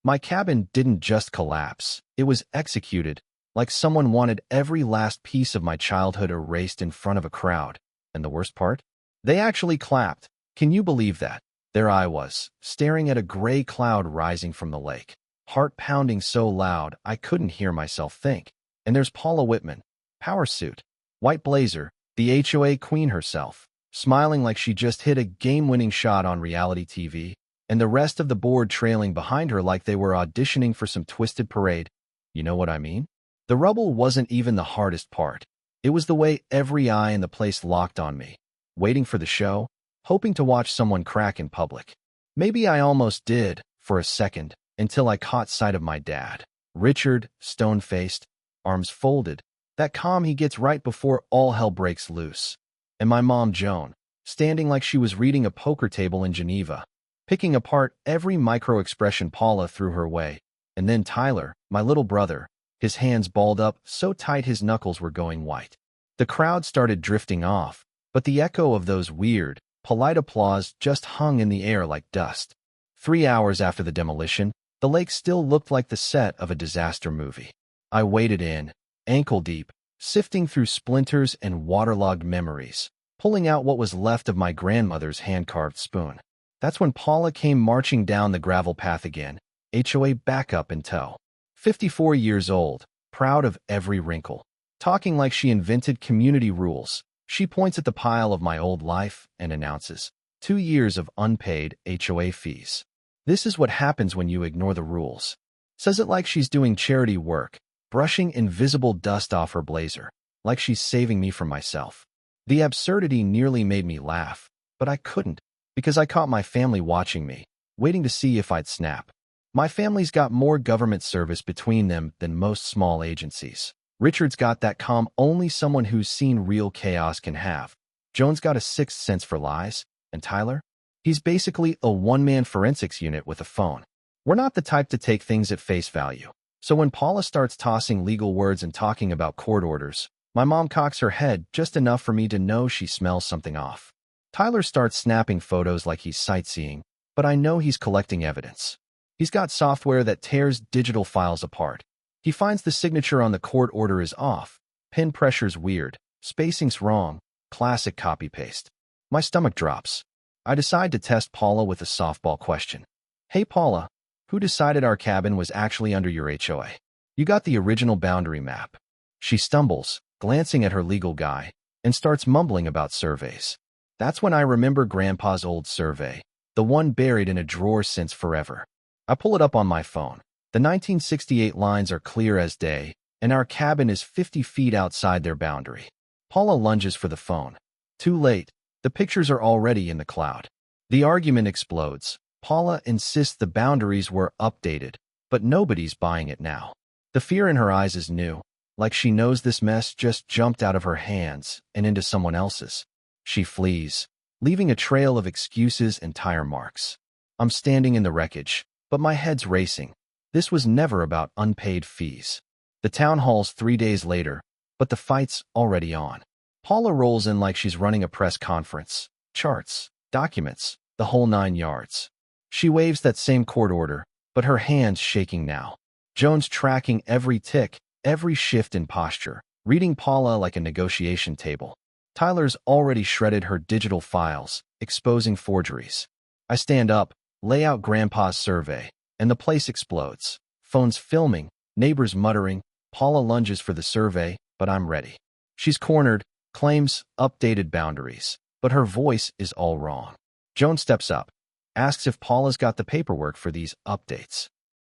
My cabin didn't just collapse, it was executed, like someone wanted every last piece of my childhood erased in front of a crowd. And the worst part? They actually clapped. Can you believe that? There I was, staring at a gray cloud rising from the lake, heart pounding so loud I couldn't hear myself think. And there's Paula Whitman, power suit, white blazer, the HOA queen herself, smiling like she just hit a game-winning shot on reality TV, and the rest of the board trailing behind her like they were auditioning for some twisted parade. You know what I mean? The rubble wasn't even the hardest part. It was the way every eye in the place locked on me, waiting for the show, hoping to watch someone crack in public. Maybe I almost did, for a second, until I caught sight of my dad. Richard, stone-faced, arms folded, that calm he gets right before all hell breaks loose. And my mom, Joan, standing like she was reading a poker table in Geneva, picking apart every micro-expression Paula threw her way. And then Tyler, my little brother, his hands balled up so tight his knuckles were going white. The crowd started drifting off, but the echo of those weird, polite applause just hung in the air like dust. 3 hours after the demolition, the lake still looked like the set of a disaster movie. I waded in, ankle-deep, sifting through splinters and waterlogged memories, pulling out what was left of my grandmother's hand-carved spoon. That's when Paula came marching down the gravel path again, HOA backup in tow. 54 years old, proud of every wrinkle. Talking like she invented community rules, she points at the pile of my old life and announces, 2 years of unpaid HOA fees. This is what happens when you ignore the rules. Says it like she's doing charity work, brushing invisible dust off her blazer, like she's saving me from myself. The absurdity nearly made me laugh, but I couldn't, because I caught my family watching me, waiting to see if I'd snap. My family's got more government service between them than most small agencies. Richard's got that calm only someone who's seen real chaos can have. Joan's got a sixth sense for lies. And Tyler? He's basically a one-man forensics unit with a phone. We're not the type to take things at face value. So when Paula starts tossing legal words and talking about court orders, my mom cocks her head just enough for me to know she smells something off. Tyler starts snapping photos like he's sightseeing, but I know he's collecting evidence. He's got software that tears digital files apart. He finds the signature on the court order is off, pen pressure's weird, spacing's wrong, classic copy-paste. My stomach drops. I decide to test Paula with a softball question. Hey Paula, who decided our cabin was actually under your HOA? You got the original boundary map. She stumbles, glancing at her legal guy, and starts mumbling about surveys. That's when I remember Grandpa's old survey, the one buried in a drawer since forever. I pull it up on my phone. The 1968 lines are clear as day, and our cabin is 50 feet outside their boundary. Paula lunges for the phone. Too late. The pictures are already in the cloud. The argument explodes. Paula insists the boundaries were updated, but nobody's buying it now. The fear in her eyes is new, like she knows this mess just jumped out of her hands and into someone else's. She flees, leaving a trail of excuses and tire marks. I'm standing in the wreckage, but my head's racing. This was never about unpaid fees. The town hall's 3 days later, but the fight's already on. Paula rolls in like she's running a press conference. Charts, documents, the whole 9 yards. She waves that same court order, but her hand's shaking now. Joan's tracking every tick, every shift in posture, reading Paula like a negotiation table. Tyler's already shredded her digital files, exposing forgeries. I stand up, lay out Grandpa's survey, and the place explodes. Phones filming, neighbors muttering. Paula lunges for the survey, but I'm ready. She's cornered, claims updated boundaries, but her voice is all wrong. Joan steps up, asks if Paula's got the paperwork for these updates.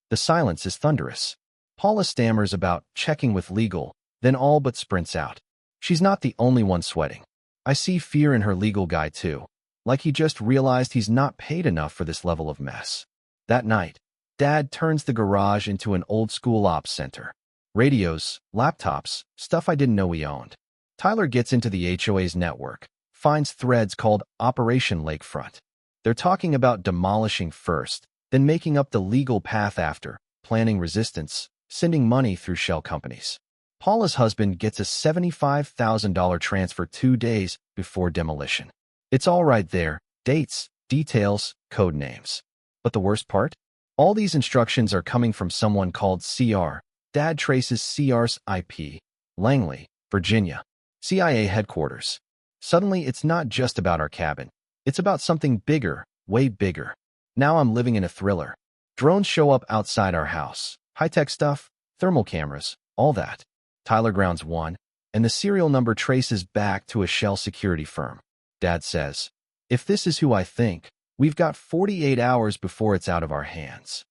The silence is thunderous. Paula stammers about checking with legal, then all but sprints out. She's not the only one sweating. I see fear in her legal guy too, like he just realized he's not paid enough for this level of mess. That night, Dad turns the garage into an old-school ops center. Radios, laptops, stuff I didn't know we owned. Tyler gets into the HOA's network, finds threads called Operation Lakefront. They're talking about demolishing first, then making up the legal path after, planning resistance, sending money through shell companies. Paula's husband gets a $75,000 transfer 2 days before demolition. It's all right there, dates, details, code names. But the worst part? All these instructions are coming from someone called CR. Dad traces CR's IP. Langley, Virginia. CIA headquarters. Suddenly, it's not just about our cabin. It's about something bigger, way bigger. Now I'm living in a thriller. Drones show up outside our house. High-tech stuff, thermal cameras, all that. Tyler grounds one, and the serial number traces back to a shell security firm. Dad says, if this is who I think, we've got 48 hours before it's out of our hands.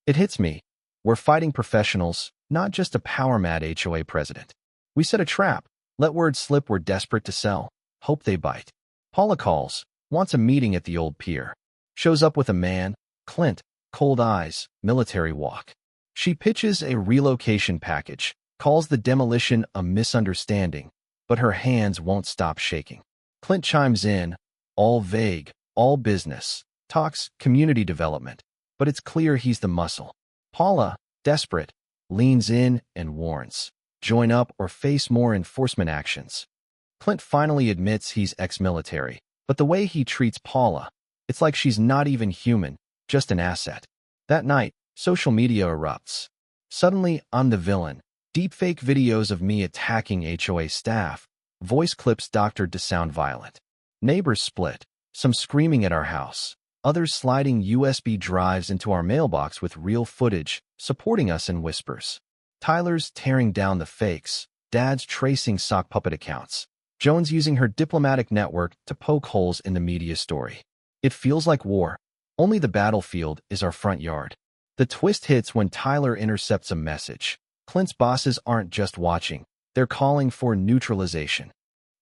It hits me. We're fighting professionals, not just a power-mad HOA president. We set a trap, let word slip we're desperate to sell, hope they bite. Paula calls, wants a meeting at the old pier. Shows up with a man, Clint, cold eyes, military walk. She pitches a relocation package, calls the demolition a misunderstanding, but her hands won't stop shaking. Clint chimes in, all vague, all business, talks community development, but it's clear he's the muscle. Paula, desperate, leans in and warns, join up or face more enforcement actions. Clint finally admits he's ex-military, but the way he treats Paula, it's like she's not even human, just an asset. That night, social media erupts. Suddenly, I'm the villain. Deepfake videos of me attacking HOA staff, voice clips doctored to sound violent. Neighbors split, some screaming at our house, others sliding USB drives into our mailbox with real footage, supporting us in whispers. Tyler's tearing down the fakes, Dad's tracing sock puppet accounts, Joan's using her diplomatic network to poke holes in the media story. It feels like war. Only the battlefield is our front yard. The twist hits when Tyler intercepts a message. Clint's bosses aren't just watching, they're calling for neutralization.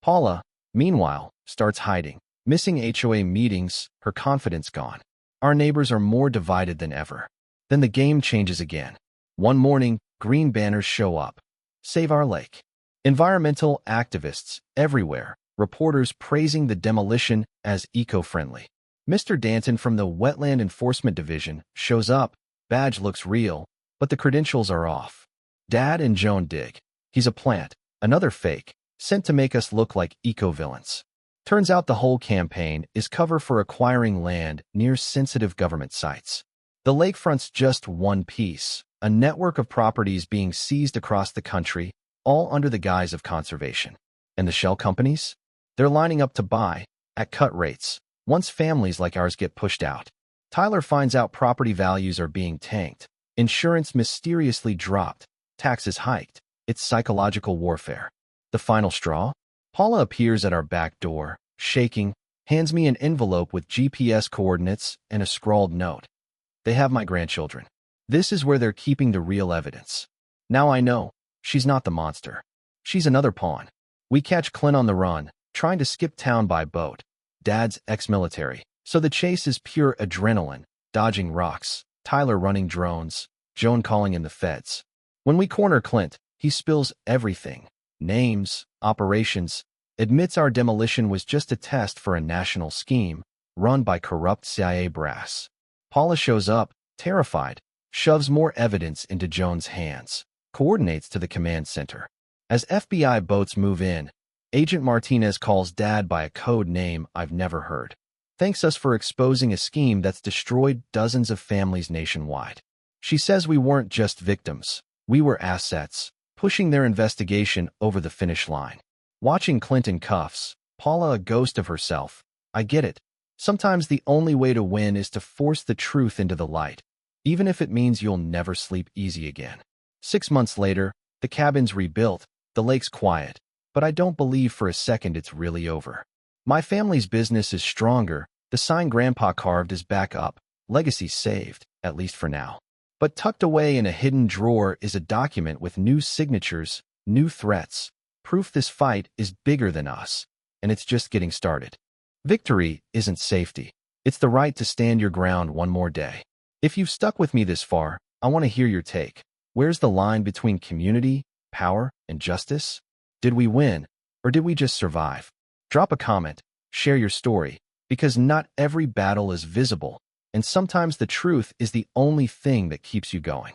Paula, meanwhile, starts hiding, missing HOA meetings, her confidence gone. Our neighbors are more divided than ever. Then the game changes again. One morning, green banners show up. Save our lake. Environmental activists everywhere, reporters praising the demolition as eco-friendly. Mr. Danton from the Wetland Enforcement Division shows up. Badge looks real, but the credentials are off. Dad and Joan dig. He's a plant, another fake, sent to make us look like eco-villains. Turns out the whole campaign is cover for acquiring land near sensitive government sites. The lakefront's just one piece, a network of properties being seized across the country, all under the guise of conservation. And the shell companies? They're lining up to buy, at cut rates, once families like ours get pushed out. Tyler finds out property values are being tanked, insurance mysteriously dropped, taxes hiked. It's psychological warfare. The final straw? Paula appears at our back door, shaking, hands me an envelope with GPS coordinates and a scrawled note. They have my grandchildren. This is where they're keeping the real evidence. Now I know, she's not the monster. She's another pawn. We catch Clint on the run, trying to skip town by boat. Dad's ex-military, so the chase is pure adrenaline, dodging rocks, Tyler running drones, Joan calling in the feds. When we corner Clint, he spills everything. Names, operations, admits our demolition was just a test for a national scheme run by corrupt CIA brass. Paula shows up, terrified, shoves more evidence into Joan's hands, coordinates to the command center. As FBI boats move in, Agent Martinez calls Dad by a code name I've never heard. Thanks us for exposing a scheme that's destroyed dozens of families nationwide. She says we weren't just victims, we were assets, pushing their investigation over the finish line. Watching Clint in cuffs, Paula a ghost of herself. I get it. Sometimes the only way to win is to force the truth into the light, even if it means you'll never sleep easy again. 6 months later, the cabin's rebuilt, the lake's quiet, but I don't believe for a second it's really over. My family's business is stronger, the sign Grandpa carved is back up, legacy saved, at least for now. But tucked away in a hidden drawer is a document with new signatures, new threats, proof this fight is bigger than us, and it's just getting started. Victory isn't safety. It's the right to stand your ground one more day. If you've stuck with me this far, I want to hear your take. Where's the line between community, power, and justice? Did we win, or did we just survive? Drop a comment, share your story, because not every battle is visible, and sometimes the truth is the only thing that keeps you going.